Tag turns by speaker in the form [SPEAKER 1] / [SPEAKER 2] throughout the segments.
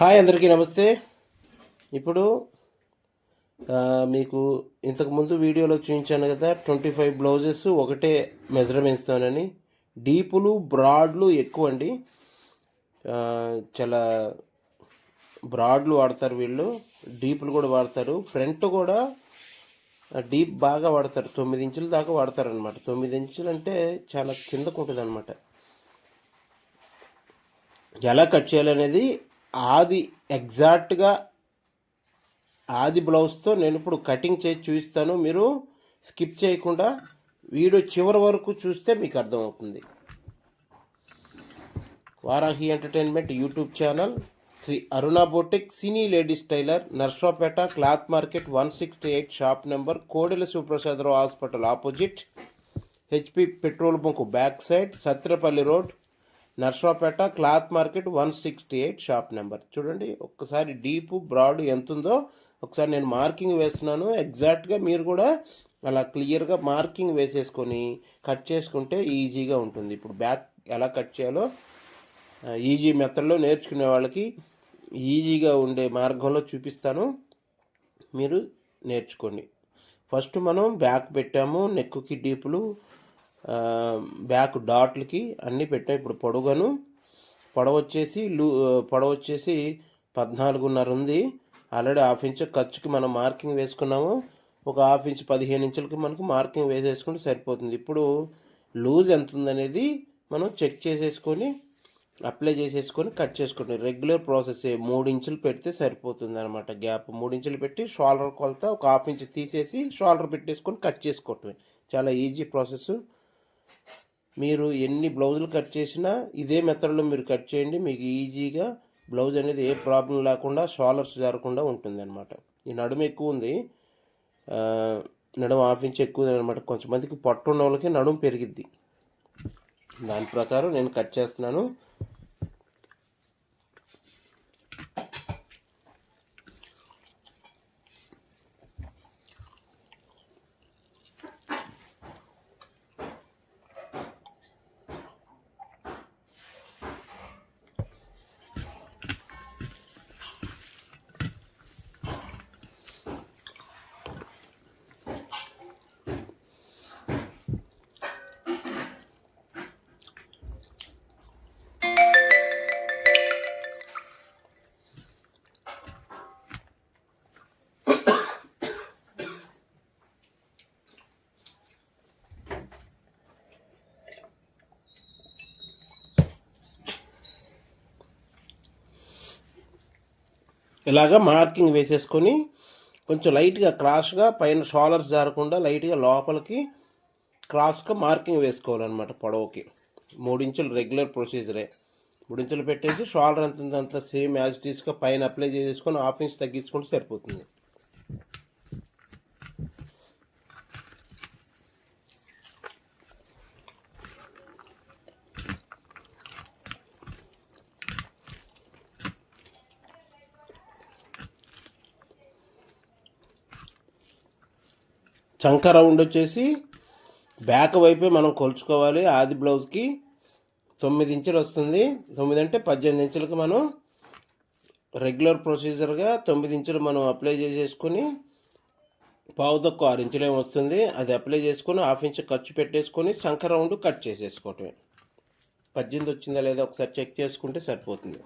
[SPEAKER 1] Hi అందరికీ నమస్తే. ఇప్పుడు మీకు ఇంతకుముందు వీడియోలో చూపించాను కదా, 25 బ్లౌజెస్ ఒకటే మెజర్మెంట్స్తోనని. డీపులు బ్రాడ్లు ఎక్కువ అండి. చాలా బ్రాడ్లు వాడతారు వీళ్ళు, డీపులు కూడా వాడతారు. ఫ్రంట్ కూడా డీప్ బాగా వాడతారు, 9 ఇంచుల దాకా వాడతారు అనమాట. 9 ఇంచులు అంటే చాలా కిందకు ఉంటుంది అనమాట. ఎలా కట్ చేయాలనేది ఎగ్జాక్ట్గా ఆది బ్లౌజ్తో నేను ఇప్పుడు కటింగ్ చేసి చూపిస్తాను. మీరు స్కిప్ చేయకుండా వీడియో చివరి వరకు చూస్తే మీకు అర్థమవుతుంది. Varahi entertainment YouTube channel, Sri Aruna boutique, cine ladies tailor, Narasaraopet, cloth market 168, shop number, Kodela Sivaprasadarao hospital opposite, HP petrol bunk back side, Sattrapalli road, Narasaraopet, cloth market 168, shop number. చూడండి ఒక్కసారి డీపు బ్రాడ్ ఎంత ఉందో ఒకసారి నేను మార్కింగ్ వేస్తున్నాను. ఎగ్జాక్ట్గా మీరు కూడా అలా క్లియర్గా మార్కింగ్ వేసేసుకొని కట్ చేసుకుంటే ఈజీగా ఉంటుంది. ఇప్పుడు బ్యాక్ ఎలా కట్ చేయాలో ఈజీ మెథడ్లో నేర్చుకునే వాళ్ళకి ఈజీగా ఉండే మార్గంలో చూపిస్తాను, మీరు నేర్చుకోండి. ఫస్ట్ మనం బ్యాక్ పెట్టాము, నెక్కి డీపులు, బ్యాక్ డాట్లకి అన్నీ పెట్టాము. ఇప్పుడు పొడవ వచ్చేసి 14.5 ఉంది. ఆల్రెడీ హాఫ్ ఇంచ్ ఖర్చుకి మనం మార్కింగ్ వేసుకున్నాము. ఒక హాఫ్ ఇంచ్ 15 ఇంచులకి మనకు మార్కింగ్ వేసేసుకుంటే సరిపోతుంది. ఇప్పుడు లూజ్ ఎంత ఉందనేది మనం చెక్ చేసేసుకొని అప్లై చేసేసుకొని కట్ చేసుకుంటాం. రెగ్యులర్ ప్రాసెస్ 3 ఇంచులు పెడితే సరిపోతుంది అనమాట. గ్యాప్ 3 ఇంచులు పెట్టి షోల్డర్ కొలత ఒక హాఫ్ ఇంచ్ తీసేసి షోల్డర్ పెట్టేసుకొని కట్ చేసుకోవటమే. చాలా ఈజీ ప్రాసెస్. మీరు ఎన్ని బ్లౌజులు కట్ చేసినా ఇదే మెథడ్లో మీరు కట్ చేయండి. మీకు ఈజీగా బ్లౌజ్ అనేది ఏ ప్రాబ్లం లేకుండా షోల్డర్స్ జరగకుండా ఉంటుంది అనమాట. ఈ నడుము ఎక్కువ ఉంది, నడుము హాఫ్ ఇంచ్ ఎక్కువ ఉంది అనమాట. కొంతమందికి పొట్ట ఉన్న వాళ్ళకి నడుము పెరిగిద్ది. దాని ప్రకారం నేను కట్ చేస్తున్నాను. ఇలాగా మార్కింగ్ వేసేసుకొని కొంచెం లైట్గా క్రాస్గా పైన షోల్డర్స్ జారకుండా లైట్గా లోపలికి క్రాస్గా మార్కింగ్ వేసుకోవాలన్నమాట. పొడవుకి 3 ఇంచులు రెగ్యులర్ ప్రొసీజరే. 3 ఇంచులు పెట్టేసి షోల్డర్ ఎంత ఉందంత సేమ్ యాజ్ ఇట్ ఈస్గా పైన అప్లై చేసేసుకొని హాఫ్ ఇంచ్ తగ్గించుకుంటే సరిపోతుంది. చంక రౌండ్ వచ్చేసి బ్యాక్ వైపే మనం కొలుచుకోవాలి. ఆది బ్లౌజ్కి 9 ఇంచులు వస్తుంది. 9 అంటే 18 ఇంచులకి మనం రెగ్యులర్ ప్రొసీజర్గా 9 ఇంచులు మనం అప్లై చేసేసుకొని పావు తక్కువ 6 ఇంచులు వస్తుంది. అది అప్లై చేసుకొని హాఫ్ ఇంచ్ ఖర్చు పెట్టేసుకొని చంక రౌండ్ కట్ చేసేసుకోవటమే. 18 వచ్చిందా లేదా ఒకసారి చెక్ చేసుకుంటే సరిపోతుంది.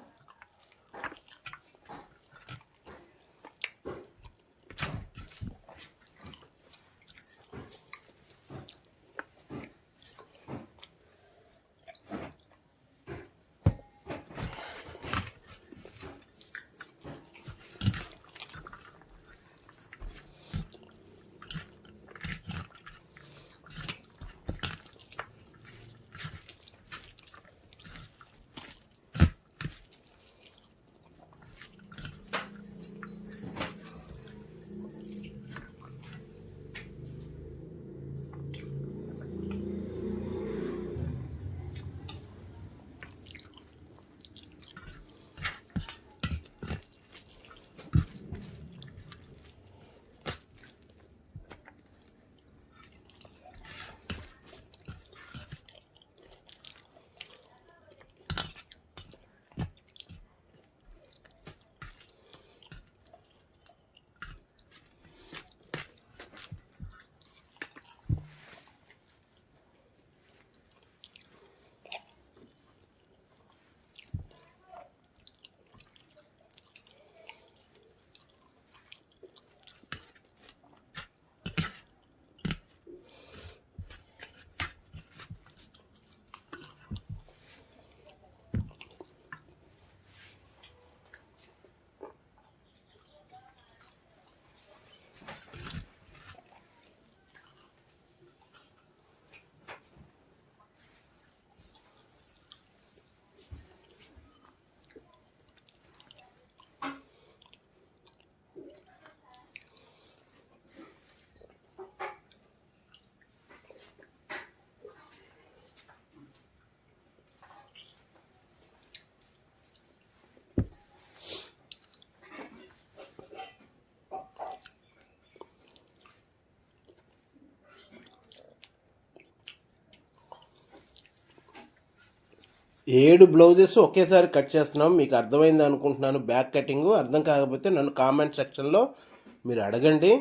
[SPEAKER 1] 7 బ్లౌజెస్ ఒకేసారి కట్ చేస్తున్నాం. మీకు అర్థమైంది అనుకుంటున్నాను. బ్యాక్ కటింగ్ అర్థం కాకపోతే నన్ను కామెంట్ సెక్షన్లో మీరు అడగండి.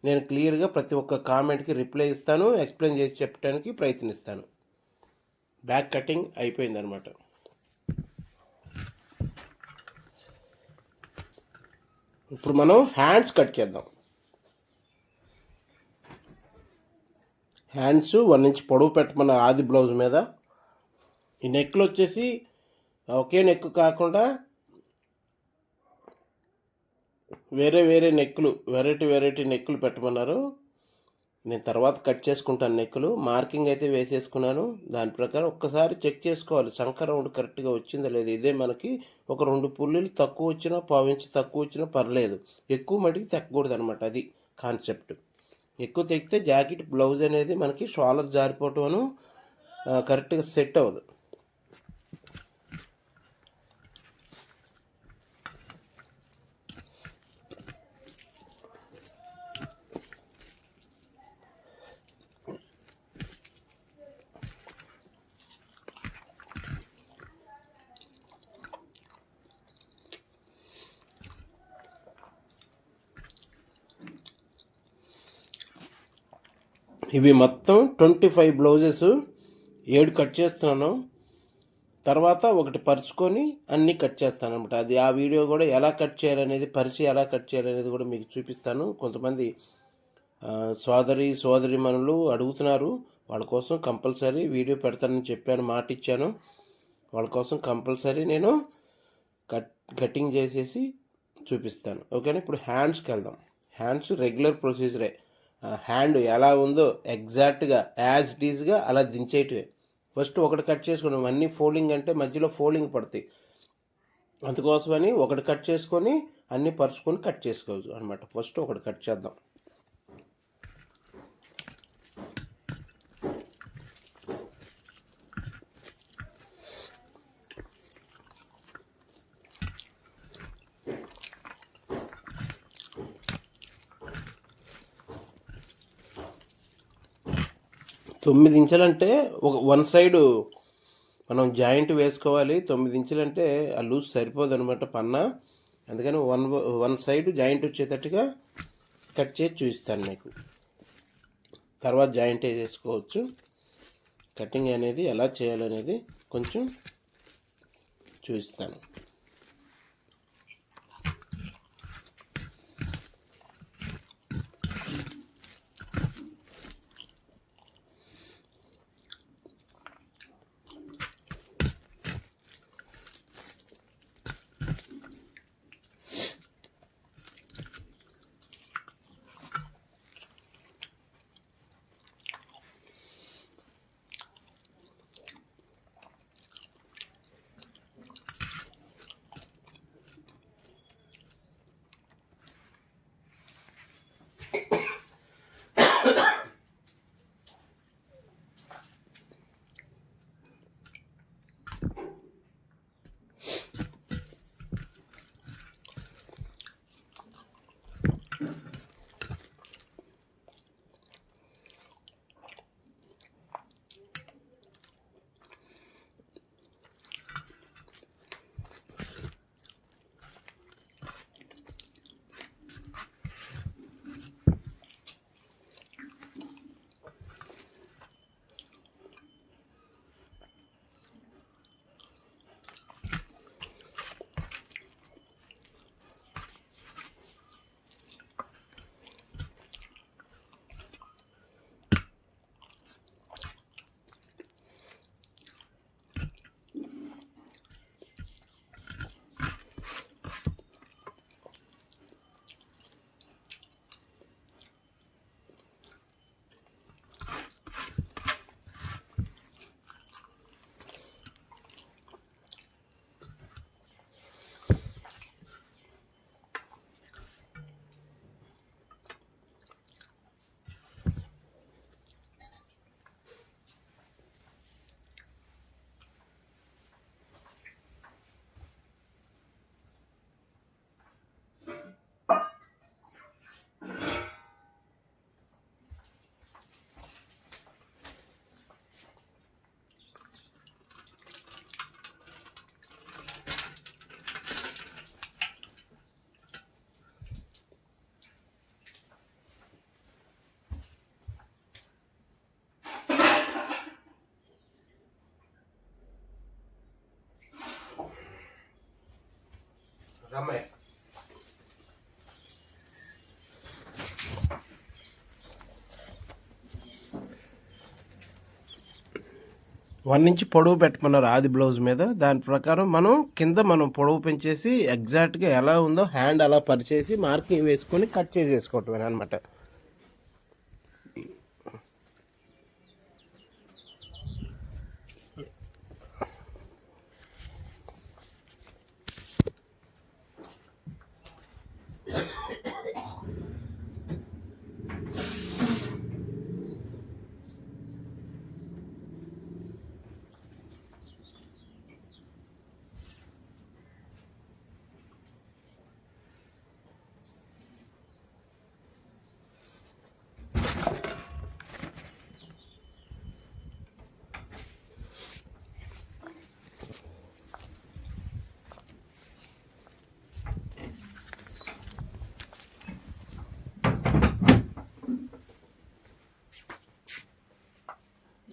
[SPEAKER 1] నేను క్లియర్గా ప్రతి ఒక్క కామెంట్కి రిప్లై ఇస్తాను, ఎక్స్ప్లెయిన్ చేసి చెప్పడానికి ప్రయత్నిస్తాను. బ్యాక్ కటింగ్ అయిపోయిందనమాట. ఇప్పుడు మనం హ్యాండ్స్ కట్ చేద్దాం. హ్యాండ్స్ 1 ఇంచ్ పొడవు పెట్టమన్న ఆది బ్లౌజ్ మీద. ఈ నెక్లు వచ్చేసి ఒకే నెక్ కాకుండా వేరే వేరే నెక్కులు, వెరైటీ నెక్కులు పెట్టమన్నారు. నేను తర్వాత కట్ చేసుకుంటాను. నెక్కులు మార్కింగ్ అయితే వేసేసుకున్నాను. దాని ప్రకారం ఒక్కసారి చెక్ చేసుకోవాలి సంక రౌండ్ కరెక్ట్గా వచ్చిందా లేదు. ఇదే మనకి ఒక 2 పుల్లీలు తక్కువ వచ్చినా, పావు ఇంచు తక్కువ వచ్చినా పర్లేదు, ఎక్కువ మటుకు తెక్కకూడదు అనమాట. అది కాన్సెప్ట్. ఎక్కువ తెక్కితే జాకెట్ బ్లౌజ్ అనేది మనకి షోల్డర్ జారిపోవటం కరెక్ట్గా సెట్ అవ్వదు. ఇవి మొత్తం 25 బ్లౌజెస్ 7 కట్ చేస్తున్నాను. తర్వాత ఒకటి పరుచుకొని అన్నీ కట్ చేస్తాను అనమాట. అది ఆ వీడియో కూడా ఎలా కట్ చేయాలనేది, పరిచి ఎలా కట్ చేయాలనేది కూడా మీకు చూపిస్తాను. కొంతమంది సోదరిమణులు అడుగుతున్నారు. వాళ్ళ కోసం కంపల్సరీ వీడియో పెడతానని చెప్పాను, మాట ఇచ్చాను. వాళ్ళ కోసం కంపల్సరీ నేను కటింగ్ చేసేసి చూపిస్తాను. ఓకేనా. ఇప్పుడు హ్యాండ్స్కి వెళ్దాం. Hands regular ప్రొసీజరే. హ్యాండ్ ఎలా ఉందో ఎగ్జాక్ట్గా యాజ్ ఇట్ ఈజ్గా అలా దించేయటమే. ఫస్ట్ ఒకటి కట్ చేసుకున్నాం. అన్నీ ఫోల్డింగ్ అంటే మధ్యలో ఫోల్డింగ్ పడతాయి. అందుకోసమని ఒకటి కట్ చేసుకొని అన్నీ పరుచుకొని కట్ చేసుకోవచ్చు అనమాట. ఫస్ట్ ఒకటి కట్ చేద్దాం. తొమ్మిది ఇంచులంటే వన్ సైడు మనం జాయింట్ వేసుకోవాలి. 9 ఇంచులంటే ఆ లూజ్ సరిపోదు అనమాట పన్నా. అందుకని వన్ సైడ్ జాయింట్ వచ్చేటట్టుగా కట్ చేసి చూపిస్తాను మీకు. తర్వాత జాయింట్ వేసుకోవచ్చు. కటింగ్ అనేది ఎలా చేయాలనేది కొంచెం చూపిస్తాను. రమయ్య. వన్ ఇంచ్ పొడవు పెట్టమన్నారు ఆది బ్లౌజ్ మీద. దాని ప్రకారం మనం పొడవు పెంచేసి ఎగ్జాక్ట్గా ఎలా ఉందో హ్యాండ్ అలా పరిచేసి మార్కింగ్ వేసుకొని కట్ చేసేసుకోవటమే అనమాట.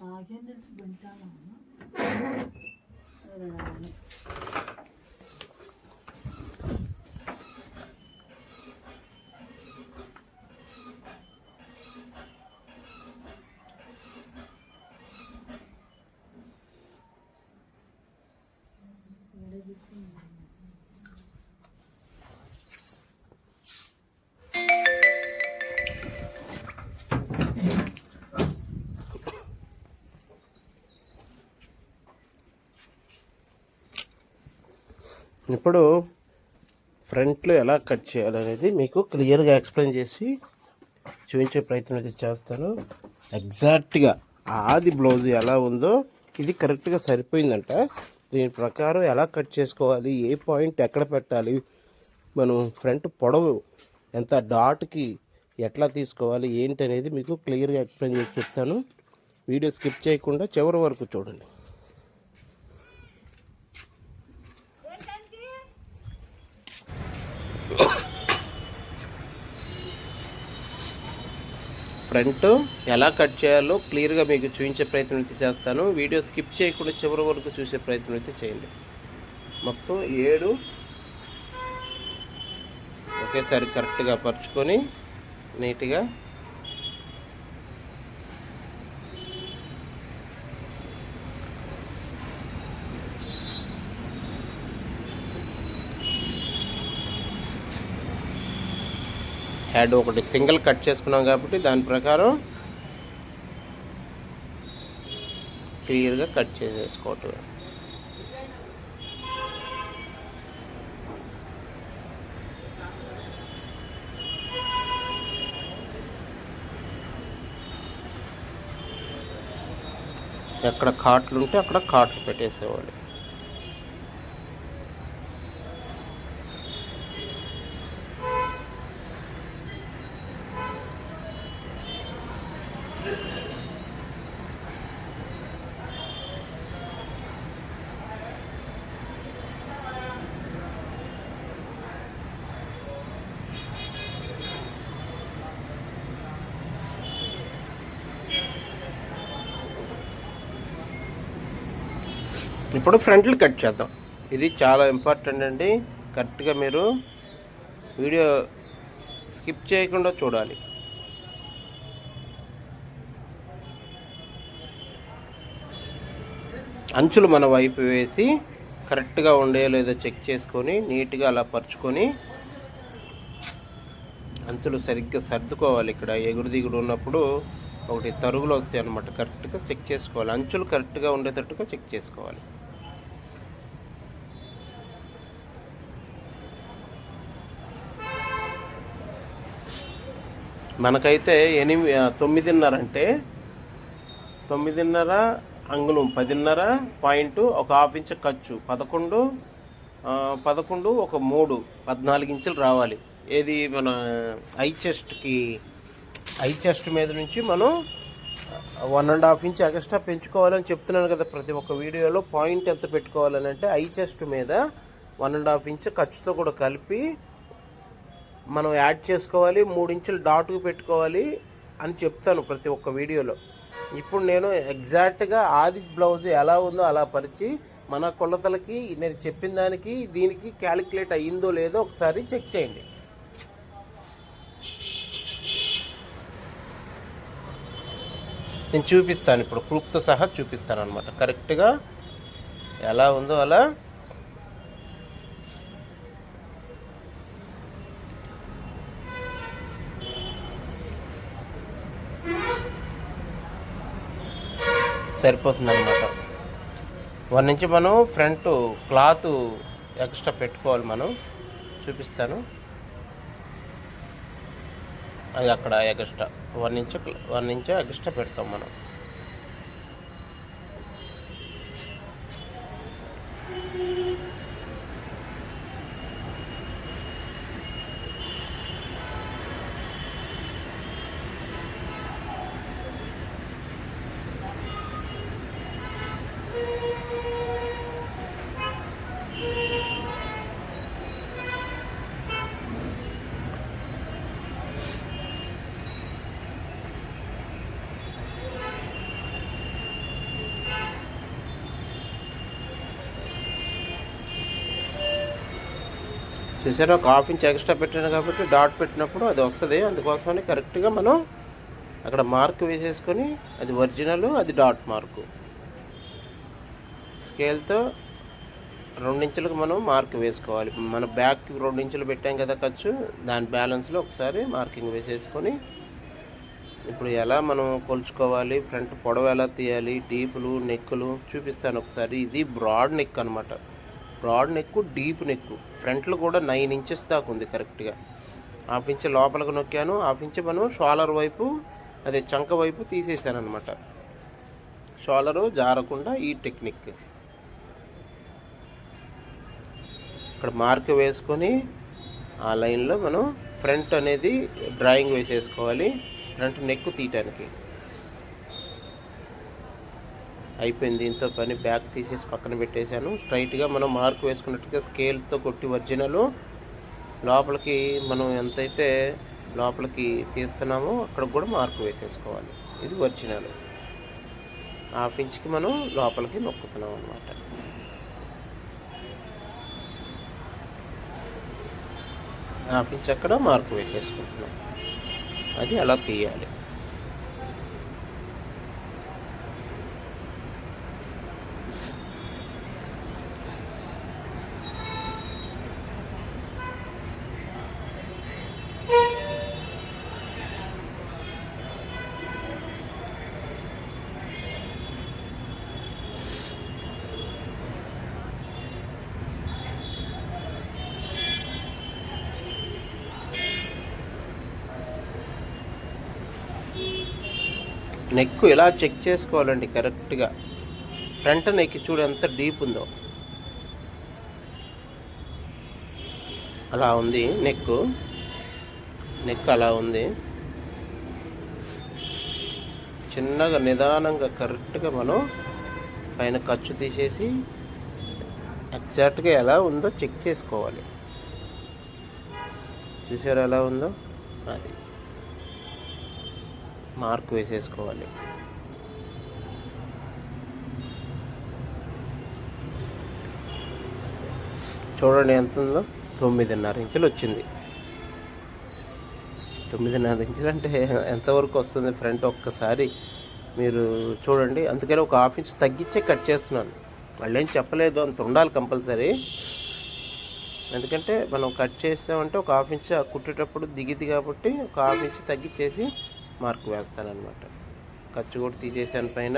[SPEAKER 2] నాకేం తెలుసు వింటాను.
[SPEAKER 1] ఇప్పుడు ఫ్రంట్లో ఎలా కట్ చేయాలనేది మీకు క్లియర్గా ఎక్స్ప్లెయిన్ చేసి చూపించే ప్రయత్నం అయితే చేస్తాను. ఎగ్జాక్ట్గా ఆది బ్లౌజ్ ఎలా ఉందో ఇది కరెక్ట్గా సరిపోయిందంట. దీని ప్రకారం ఎలా కట్ చేసుకోవాలి, ఏ పాయింట్ ఎక్కడ పెట్టాలి, మనం ఫ్రంట్ పొడవు ఎంత, డాట్కి ఎట్లా తీసుకోవాలి ఏంటి అనేది మీకు క్లియర్గా ఎక్స్ప్లెయిన్ చేసి చెప్తాను. వీడియో స్కిప్ చేయకుండా చివరి వరకు చూడండి. ఫ్రంట్ ఎలా కట్ చేయాలో క్లియర్గా మీకు చూపించే ప్రయత్నం అయితే చేస్తాను. వీడియో స్కిప్ చేయకుండా చివరి వరకు చూసే ప్రయత్నం అయితే చేయండి. మొత్తం 7 ఒకేసారి కరెక్ట్గా పరుచుకొని నీట్గా హెడ్ ఒకటి సింగిల్ కట్ చేసుకున్నాం కాబట్టి దాని ప్రకారం క్లియర్గా కట్ చేసేసుకోవటం. ఎక్కడ కాట్లు ఉంటే అక్కడ కాట్లు పెట్టేసేవాళ్ళు. ఇప్పుడు ఫ్రంట్లు కట్ చేద్దాం. ఇది చాలా ఇంపార్టెంట్ అండి. కరెక్ట్గా మీరు వీడియో స్కిప్ చేయకుండా చూడాలి. అంచులు మన వైపు వేసి కరెక్ట్గా ఉండేయో లేదో చెక్ చేసుకొని నీట్గా అలా పరుచుకొని అంచులు సరిగ్గా సర్దుకోవాలి. ఇక్కడ ఎగురు దిగుడు ఉన్నప్పుడు ఒకటి తరుగులు వస్తాయి అన్నమాట. కరెక్ట్గా చెక్ చేసుకోవాలి. అంచులు కరెక్ట్గా ఉండేటట్టుగా చెక్ చేసుకోవాలి. మనకైతే 9:30 అంటే 9:30 అంగుళం 10:30 పాయింట్ ఒక హాఫ్ ఇంచ్ ఖర్చు 11 ఒక 3 14 ఇంచులు రావాలి. ఏది మన ఐ చెస్ట్ మీద నుంచి మనం 1.5 ఇంచ్ ఎక్స్ట్రా పెంచుకోవాలని చెప్తున్నాను కదా ప్రతి ఒక్క వీడియోలో. పాయింట్ ఎంత పెట్టుకోవాలని అంటే ఐ చెస్ట్ మీద 1.5 ఇంచ్ ఖర్చుతో కూడా కలిపి మనం యాడ్ చేసుకోవాలి. 3 ఇంచులు డాట్కు పెట్టుకోవాలి అని చెప్తాను ప్రతి ఒక్క వీడియోలో. ఇప్పుడు నేను ఎగ్జాక్ట్గా ఆది బ్లౌజ్ ఎలా ఉందో అలా పరిచి మన కొలతలకి నేను చెప్పిన దానికి దీనికి క్యాలిక్యులేట్ అయ్యిందో లేదో ఒకసారి చెక్ చేయండి. నేను చూపిస్తాను, ఇప్పుడు ప్రూఫ్తో సహా చూపిస్తాను అనమాట. కరెక్ట్గా ఎలా ఉందో అలా సరిపోతుంది అనమాట. 1 ఇంచ్ మనం ఫ్రంట్ క్లాత్ ఎక్స్ట్రా పెట్టుకోవాలి. మనం చూపిస్తాను, అది అక్కడ ఎక్స్ట్రా 1 ఇంచ్ ఎక్స్ట్రా పెడతాం మనం. చూసారా, ఒక 1/2 ఇంచ్ ఎక్స్ట్రా పెట్టాను కాబట్టి డాట్ పెట్టినప్పుడు అది వస్తుంది. అందుకోసమని కరెక్ట్గా మనం అక్కడ మార్క్ వేసేసుకొని అది ఒరిజినల్, అది డాట్ మార్కు. స్కేల్తో 2 ఇంచులకు మనం మార్క్ వేసుకోవాలి. మన బ్యాక్కి 2 ఇంచులు పెట్టాం కదా ఖర్చు, దాని బ్యాలెన్స్లో ఒకసారి మార్కింగ్ వేసేసుకొని ఇప్పుడు ఎలా మనం కొలుచుకోవాలి, ఫ్రంట్ పొడవు ఎలా తీయాలి, డీపులు నెక్కులు చూపిస్తాను ఒకసారి. ఇది బ్రాడ్ నెక్ అనమాట. Broad neck, deep neck. ఫ్రంట్లో కూడా 9 ఇంచెస్ దాకా ఉంది కరెక్ట్గా. 1/2 ఇంచ్ లోపలికి నొక్కాను, 1/2 ఇంచ్ మనం షోలర్ వైపు, అదే చంక వైపు తీసేసాను అనమాట. షోలరు జారకుండా ఈ టెక్నిక్. ఇక్కడ మార్క్ వేసుకొని ఆ లైన్లో మనం ఫ్రంట్ అనేది డ్రాయింగ్ వేసేసుకోవాలి, ఫ్రంట్ నెక్ తీయటానికి. అయిపోయింది దీంతో పని. బ్యాక్ తీసేసి పక్కన పెట్టేశాను. స్ట్రైట్గా మనం మార్క్ వేసుకున్నట్టుగా స్కేల్తో కొట్టి ఒరిజినల్ లోపలికి మనం ఎంతైతే లోపలికి తీస్తున్నామో అక్కడ కూడా మార్క్ వేసేసుకోవాలి. ఇది ఒరిజినల్. 1/2 ఇంచ్కి మనం లోపలికి నొక్కుతున్నాం అన్నమాట. హాఫ్ ఇంచ్ అక్కడ మార్క్ వేసేసుకుంటున్నాం. అది అలా తీయాలి. నెక్ ఇలా చెక్ చేసుకోవాలండి కరెక్ట్గా. ఫ్రంట్ నెక్ చూడు ఎంత డీప్ ఉందో, అలా ఉంది నెక్ అలా ఉంది. చిన్నగా నిదానంగా కరెక్ట్గా మనం పైన ఖర్చు తీసేసి ఎగ్జాక్ట్గా ఎలా ఉందో చెక్ చేసుకోవాలి. చూసారా ఎలా ఉందో, అది మార్క్ వేసేసుకోవాలి. చూడండి ఎంత ఉందో, 9.5 ఇంచులు వచ్చింది. 9.5 ఇంచులు అంటే ఎంతవరకు వస్తుంది ఫ్రంట్ ఒక్కసారి మీరు చూడండి. అందుకని ఒక 1/2 ఇంచ్ తగ్గించే కట్ చేస్తున్నాను. వాళ్ళు ఏం చెప్పలేదు, అంత ఉండాలి కంపల్సరీ. ఎందుకంటే మనం కట్ చేస్తామంటే ఒక 1/2 ఇంచ్ కుట్టేటప్పుడు దిగిద్ది కాబట్టి ఒక 1/2 ఇంచ్ తగ్గించేసి మార్క్ వేస్తానన్నమాట. ఖర్చు కూడా తీసేసాను పైన.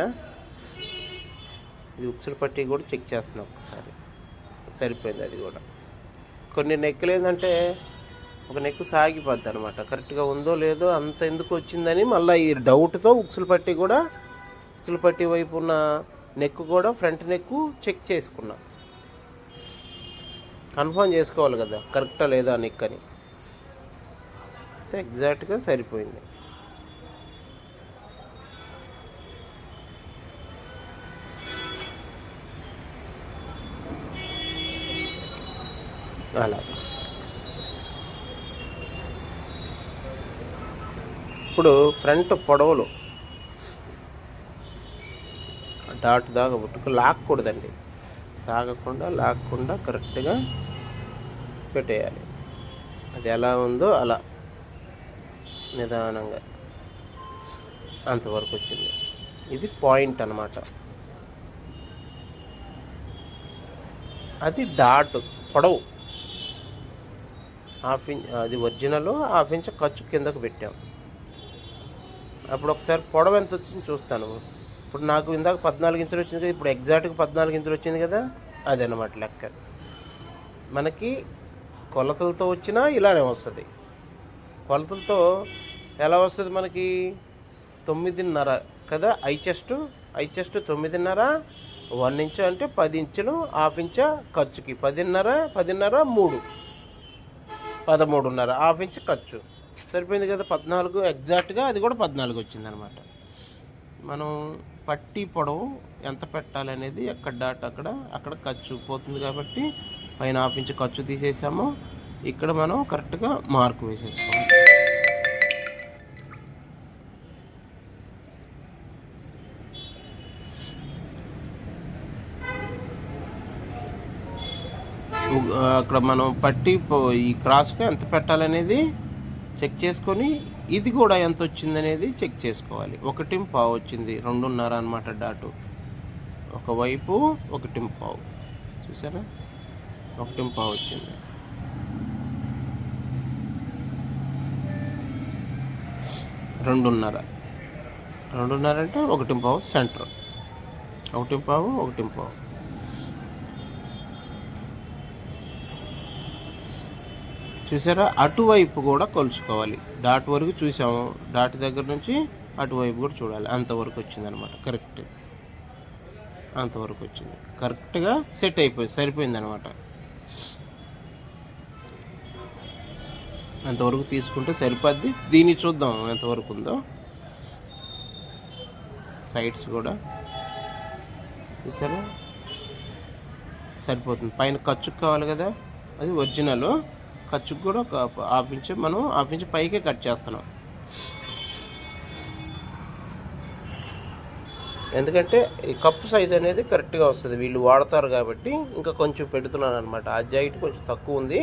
[SPEAKER 1] ఇది ఉక్సుల పట్టి కూడా చెక్ చేస్తున్నాను ఒకసారి, సరిపోయింది అది కూడా. కొన్ని నెక్కులు ఏంటంటే ఒక నెక్కు సాగిపోద్ది అనమాట, కరెక్ట్గా ఉందో లేదో అంత ఎందుకు వచ్చిందని మళ్ళీ ఈ డౌట్తో ఉక్సుల పట్టి వైపు ఉన్న నెక్కు కూడా ఫ్రంట్ నెక్కు చెక్ చేసుకున్నా. కన్ఫర్మ్ చేసుకోవాలి కదా కరెక్టా లేదా నెక్ అని. ఎగ్జాక్ట్గా సరిపోయింది. అలా ఇప్పుడు ఫ్రంట్ పొడవులు డాట్ దాకా పుట్టుకు లాక్కూడదండి. సాగకుండా లాగకుండా కరెక్ట్గా పెట్టేయాలి. అది ఎలా ఉందో అలా నిదానంగా అంతవరకు వచ్చింది. ఇది పాయింట్ అన్నమాట. అది డాట్ పొడవు అది ఒరిజినల్ 1/2 ఇంచ్ ఖర్చు కిందకు పెట్టాం. అప్పుడు ఒకసారి పొడవు ఎంత వచ్చింది చూస్తాను. ఇప్పుడు నాకు ఇందాక 14 ఇంచులు వచ్చింది కదా, ఇప్పుడు ఎగ్జాక్ట్గా 14 ఇంచులు వచ్చింది కదా, అదనమాట లెక్క. మనకి కొలతలతో వచ్చినా ఇలానే వస్తుంది. కొలతలతో ఎలా వస్తుంది మనకి 9.5 కదా, ఐ చెస్ట్ 9.5, 1 ఇంచు అంటే 10 ఇంచులు, 1/2 ఇంచ్ ఖర్చుకి 10.5, 3 13.5, 1/2 ఇంచ్ ఖర్చు సరిపోయింది కదా. 14 ఎగ్జాక్ట్గా, అది కూడా 14 వచ్చిందనమాట. మనం పట్టీ పొడవు ఎంత పెట్టాలనేది ఎక్కడ డాట్ అక్కడ ఖర్చు పోతుంది కాబట్టి పైన 1/2 ఇంచ్ ఖర్చు తీసేసాము. ఇక్కడ మనం కరెక్ట్గా మార్క్ వేసేసుకోవాలి. అక్కడ మనం పట్టి ఈ క్రాస్గా ఎంత పెట్టాలనేది చెక్ చేసుకొని, ఇది కూడా ఎంత వచ్చిందనేది చెక్ చేసుకోవాలి. 1.5 వచ్చింది, 2.5 అనమాట డాటు. ఒకవైపు 1.5 చూసారా, 1.5 వచ్చింది. 2.5 అంటే 1.5 సెంటర్, 1.5 చూసారా. అటువైపు కూడా కొలుచుకోవాలి. డాట్ వరకు చూసాము, డాట్ దగ్గర నుంచి అటువైపు కూడా చూడాలి. అంతవరకు వచ్చిందనమాట. కరెక్ట్, అంతవరకు వచ్చింది. కరెక్ట్గా సెట్ సరిపోయింది అనమాట. అంతవరకు తీసుకుంటే సరిపోద్ది. దీన్ని చూద్దాం ఎంతవరకు ఉందో. సైడ్స్ కూడా చూసారా, సరిపోతుంది. పైన ఖర్చుకు కావాలి కదా, అది ఒరిజినల్. ఖర్చుకు కూడా 1/2 ఇంచ్, మనం 1/2 ఇంచ్ పైకే కట్ చేస్తున్నాం. ఎందుకంటే ఈ కప్పు సైజ్ అనేది కరెక్ట్గా వస్తుంది, వీళ్ళు వాడతారు కాబట్టి. ఇంకా కొంచెం పెడుతున్నాను అనమాట. ఆ జాయింట్ కొంచెం తక్కువ ఉంది,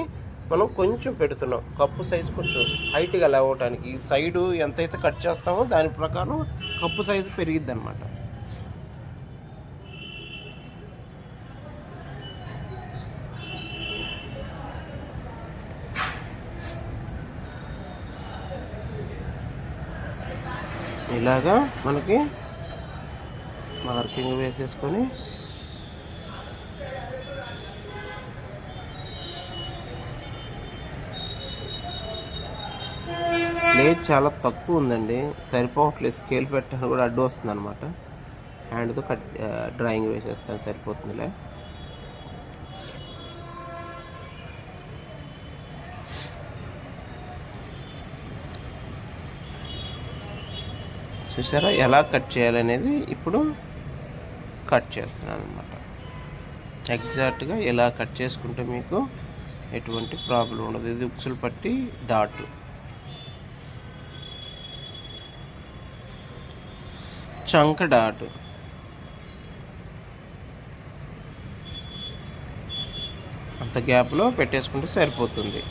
[SPEAKER 1] మనం కొంచెం పెడుతున్నాం. కప్పు సైజు కొంచెం హైట్గా లేవటానికి ఈ సైడు ఎంతైతే కట్ చేస్తామో దాని ప్రకారం కప్పు సైజు పెరిగిద్ది అనమాట. ఇలాగా మనకి మార్కింగ్ వేసేసుకొని ప్లేట్ చాలా తక్కువ ఉందండి, సరిపోవట్లేదు. స్కేల్ పెట్టాను కూడా అడ్డు వస్తుంది అనమాట. హ్యాండ్తో డ్రాయింగ్ వేసేస్తాను, సరిపోతుందిలే. చూసారా ఎలా కట్ చేయాలనేది ఇప్పుడు కట్ చేస్తున్నాను అనమాట. ఎగ్జాక్ట్గా ఎలా కట్ చేసుకుంటే మీకు ఎటువంటి ప్రాబ్లం ఉండదు. ఇది ఉక్సులు పట్టి డాట్, చంక డాట్, అంత గ్యాప్లో పెట్టేసుకుంటే సరిపోతుంది.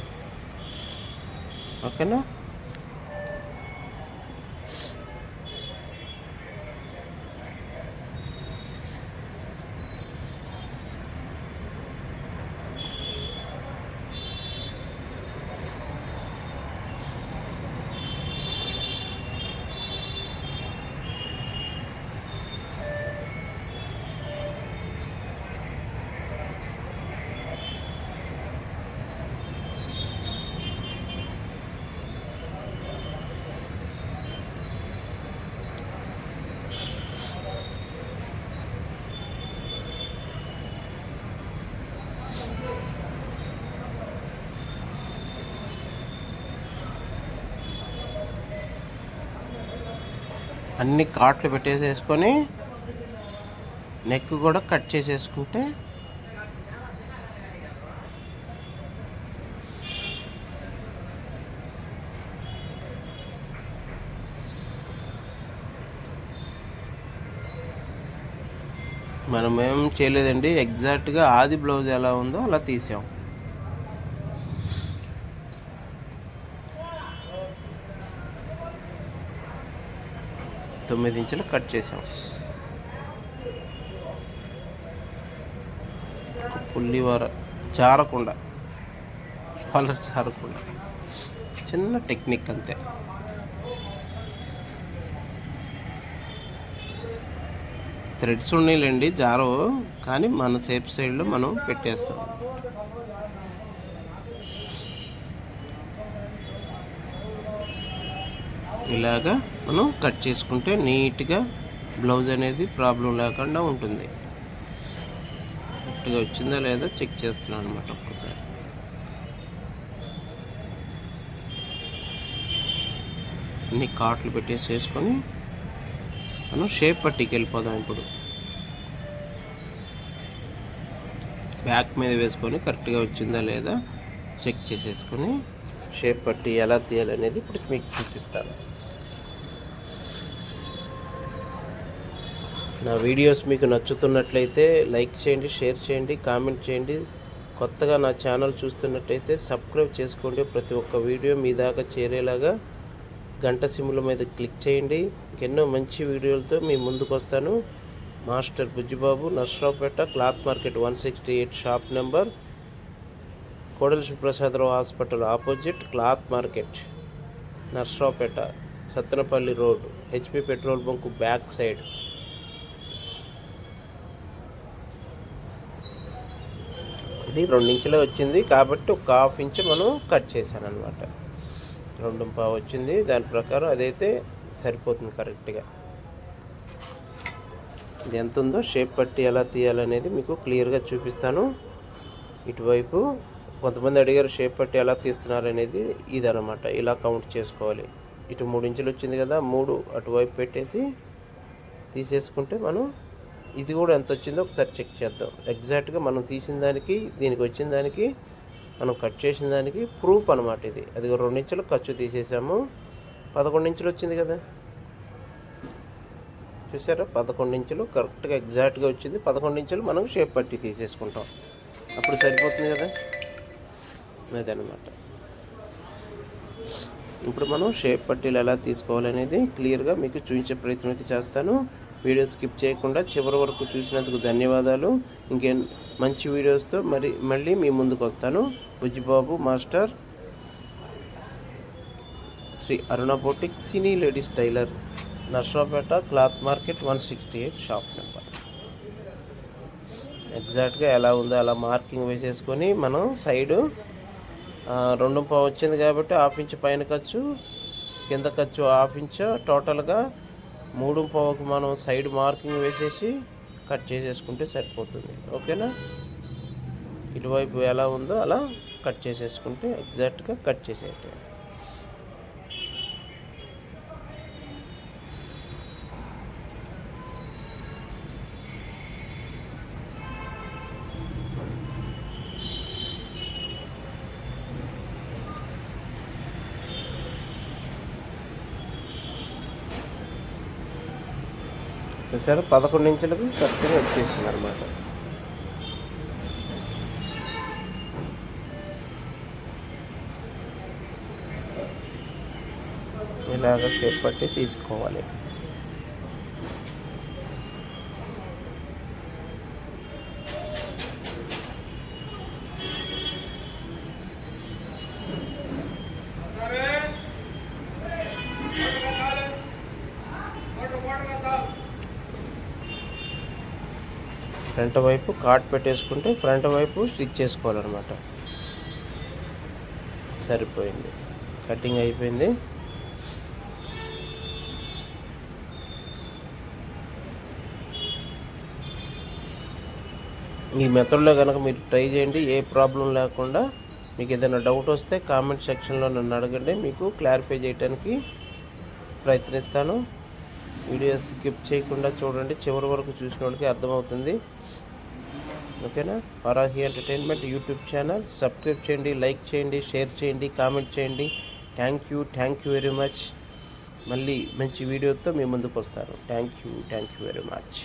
[SPEAKER 1] ఓకేనా. అన్ని కాట్లు పెట్టేసేసుకొని నెక్ కూడా కట్ చేసేసుకుంటే మనం ఏం చేయలేదండి, ఎగ్జాక్ట్గా ఆది బ్లౌజ్ ఎలా ఉందో అలా తీసాం. తొమ్మిది ఇంచులు కట్ చేసాం. పుల్లివార జారకుండా, షోల్డర్ జారకుండా చిన్న టెక్నిక్ అంతే. థ్రెడ్స్ ఉన్నాయిలేండి జారవు, కానీ మన సేఫ్ సైడ్లో మనం పెట్టేస్తాం. ఇలాగా మనం కట్ చేసుకుంటే నీట్గా బ్లౌజ్ అనేది ప్రాబ్లం లేకుండా ఉంటుంది. కరెక్ట్గా వచ్చిందా లేదా చెక్ చేస్తున్నాను అనమాట ఒక్కసారి. అన్ని కాట్లు పెట్టేసేసుకొని మనం షేప్ పట్టీకి వెళ్ళిపోదాం. ఇప్పుడు బ్యాక్ మీద వేసుకొని కరెక్ట్గా వచ్చిందా లేదా చెక్ చేసేసుకొని షేప్ పట్టీ ఎలా తీయాలనేది ఇప్పుడు మీకు చూపిస్తాను. నా వీడియోస్ మీకు నచ్చుతున్నట్లయితే లైక్ చేయండి, షేర్ చేయండి, కామెంట్ చేయండి. కొత్తగా నా ఛానల్ చూస్తున్నట్లయితే సబ్స్క్రైబ్ చేసుకోండి. ప్రతి ఒక్క వీడియో మీ దాకా చేరేలాగా గంట సింబల్ మీద క్లిక్ చేయండి. ఎన్నో మంచి వీడియోలతో మీ ముందుకు వస్తాను. Master Bujjibabu, Narasaraopet, cloth market 168 shop number, Kodela Sivaprasadarao hospital opposite, cloth market, Narasaraopet, Sattenapalli road, HP petrol bunk back side. ఇది 2 ఇంచులే వచ్చింది కాబట్టి ఒక ½ ఇంచు మనం కట్ చేశాను అనమాట. 2.5 వచ్చింది, దాని ప్రకారం అదైతే సరిపోతుంది కరెక్ట్గా. ఇది ఎంత ఉందో షేప్ పట్టి ఎలా తీయాలనేది మీకు క్లియర్గా చూపిస్తాను. ఇటువైపు కొంతమంది అడిగారు షేప్ పట్టి ఎలా తీస్తున్నారు అనేది, ఇదనమాట. ఇలా కౌంట్ చేసుకోవాలి. ఇటు 3 ఇంచులు వచ్చింది కదా, 3 అటువైపు పెట్టేసి తీసేసుకుంటే మనం ఇది కూడా ఎంత వచ్చిందో ఒకసారి చెక్ చేద్దాం. ఎగ్జాక్ట్గా మనం తీసిన దానికి దీనికి వచ్చిన దానికి మనం కట్ చేసిన దానికి ప్రూఫ్ అనమాట ఇది. అది 2 ఇంచులు ఖర్చు తీసేసాము, 11 ఇంచులు వచ్చింది కదా, చూసారా? 11 ఇంచులు కరెక్ట్గా ఎగ్జాక్ట్గా వచ్చింది. 11 ఇంచులు మనం షేప్ పట్టి తీసేసుకుంటాం, అప్పుడు సరిపోతుంది కదా. అదనమాట. ఇప్పుడు మనం షేప్ పట్టీలు ఎలా తీసుకోవాలనేది క్లియర్గా మీకు చూపించే ప్రయత్నం అయితే చేస్తాను. వీడియో స్కిప్ చేయకుండా చివరి వరకు చూసినందుకు ధన్యవాదాలు. ఇంకే మంచి వీడియోస్తో మళ్ళీ మీ ముందుకు వస్తాను. Bujjibabu master, Sri Aruna boutique cine ladies tailor, Narasaraopet, cloth market 168 shop number. ఎగ్జాక్ట్గా ఎలా ఉందో అలా మార్కింగ్ వేసేసుకొని మనం సైడు 2.5 వచ్చింది కాబట్టి ½ ఇంచు పైన ఖర్చు, కింద ఖర్చు ½ ఇంచు, టోటల్గా 3.5కు మనం సైడ్ మార్కింగ్ వేసేసి కట్ చేసేసుకుంటే సరిపోతుంది. ఓకేనా? ఇటువైపు ఎలా ఉందో అలా కట్ చేసేసుకుంటే ఎగ్జాక్ట్గా కట్ చేసేయటం. సరే, 11 ఇంచులకు కరెక్ట్గా వచ్చేసింది అనమాట. ఇలాగ షేప్ పట్టి తీసుకోవాలి. ఫ్రంట్ వైపు కాట్ పెట్టేసుకుంటే ఫ్రంట్ వైపు స్టిచ్ చేసుకోవాలన్నమాట. సరిపోయింది, కటింగ్ అయిపోయింది. ఈ మెథడ్లో కనుక మీరు ట్రై చేయండి, ఏ ప్రాబ్లం లేకుండా. మీకు ఏదైనా డౌట్ వస్తే కామెంట్ సెక్షన్లో నన్ను అడగండి, మీకు క్లారిఫై చేయడానికి ప్రయత్నిస్తాను. వీడియో స్కిప్ చేయకుండా చూడండి, చివరి వరకు చూసిన వాళ్ళకి అర్థమవుతుంది. ఓకేనా? Varahi entertainment YouTube channel subscribe చేయండి, లైక్ చేయండి, షేర్ చేయండి, కామెంట్ చేయండి. Thank you very much. మళ్ళీ మంచి వీడియోతో మీ ముందుకు వస్తాను. Thank you very much.